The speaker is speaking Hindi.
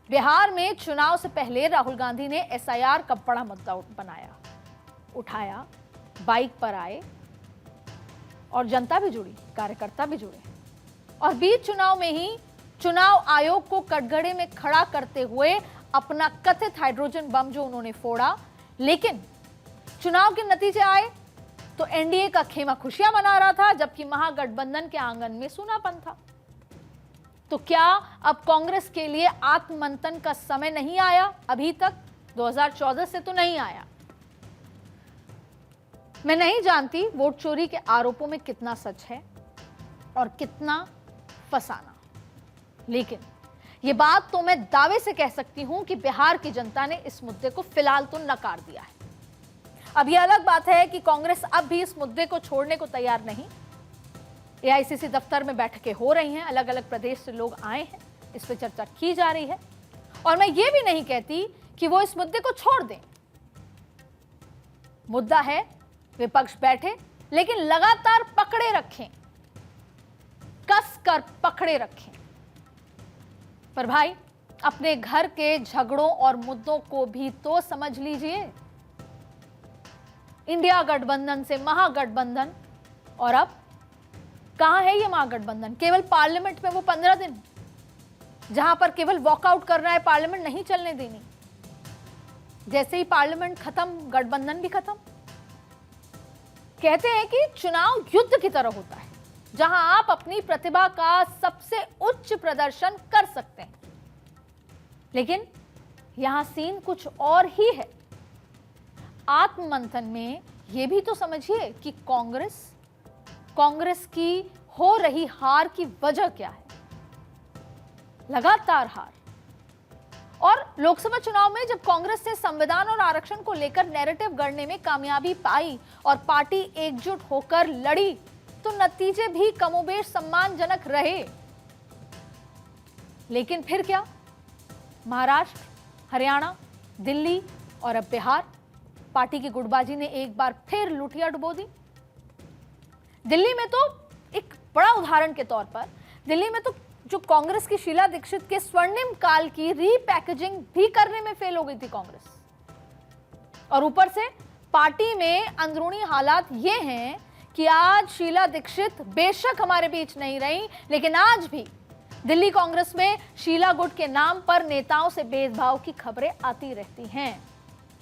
बिहार में चुनाव से पहले राहुल गांधी ने एसआईआर का बड़ा मुद्दा उठाया, बाइक पर आए और जनता भी जुड़ी, कार्यकर्ता भी जुड़े और बीच चुनाव में ही चुनाव आयोग को कटघरे में खड़ा करते हुए अपना कथित हाइड्रोजन बम जो उन्होंने फोड़ा। लेकिन चुनाव के नतीजे आए तो एनडीए का खेमा खुशियां मना रहा था, जबकि महागठबंधन के आंगन में सूनापन था। तो क्या अब कांग्रेस के लिए आत्ममंथन का समय नहीं आया? अभी तक 2014 से तो नहीं आया। मैं नहीं जानती वोट चोरी के आरोपों में कितना सच है और कितना फसाना, लेकिन यह बात तो मैं दावे से कह सकती हूं कि बिहार की जनता ने इस मुद्दे को फिलहाल तो नकार दिया है। अब यह अलग बात है कि कांग्रेस अब भी इस मुद्दे को छोड़ने को तैयार नहीं। एआईसीसी दफ्तर में बैठकें हो रही हैं, अलग अलग प्रदेश से लोग आए हैं, इस पर चर्चा की जा रही है और मैं ये भी नहीं कहती कि वो इस मुद्दे को छोड़ दें। मुद्दा है, विपक्ष बैठे लेकिन लगातार पकड़े रखें, कस कर पकड़े रखें। पर भाई, अपने घर के झगड़ों और मुद्दों को भी तो समझ लीजिए। इंडिया गठबंधन से महागठबंधन, और अब कहां है ये महागठबंधन? केवल पार्लियामेंट में वो 15 दिन, जहां पर केवल वॉकआउट करना है, पार्लियामेंट नहीं चलने देनी। जैसे ही पार्लियामेंट खत्म, गठबंधन भी खत्म। कहते हैं कि चुनाव युद्ध की तरह होता है, जहां आप अपनी प्रतिभा का सबसे उच्च प्रदर्शन कर सकते हैं, लेकिन यहां सीन कुछ और ही है। आत्ममंथन में यह भी तो समझिए कि कांग्रेस की हो रही हार की वजह क्या है? लगातार हार। और लोकसभा चुनाव में जब कांग्रेस ने संविधान और आरक्षण को लेकर नैरेटिव गढ़ने में कामयाबी पाई और पार्टी एकजुट होकर लड़ी, तो नतीजे भी कमोबेश सम्मानजनक रहे। लेकिन फिर क्या? महाराष्ट्र, हरियाणा, दिल्ली और अब बिहार, पार्टी की गुटबाजी ने एक बार फिर लुटिया डुबो दी। दिल्ली में तो एक बड़ा उदाहरण के तौर पर, दिल्ली में तो जो कांग्रेस की शीला दीक्षित के स्वर्णिम काल की रीपैकेजिंग भी करने में फेल हो गई थी कांग्रेस। और ऊपर से पार्टी में अंदरूनी हालात ये हैं कि आज शीला दीक्षित बेशक हमारे बीच नहीं रही, लेकिन आज भी दिल्ली कांग्रेस में शीला गुट के नाम पर नेताओं से भेदभाव की खबरें आती रहती हैं।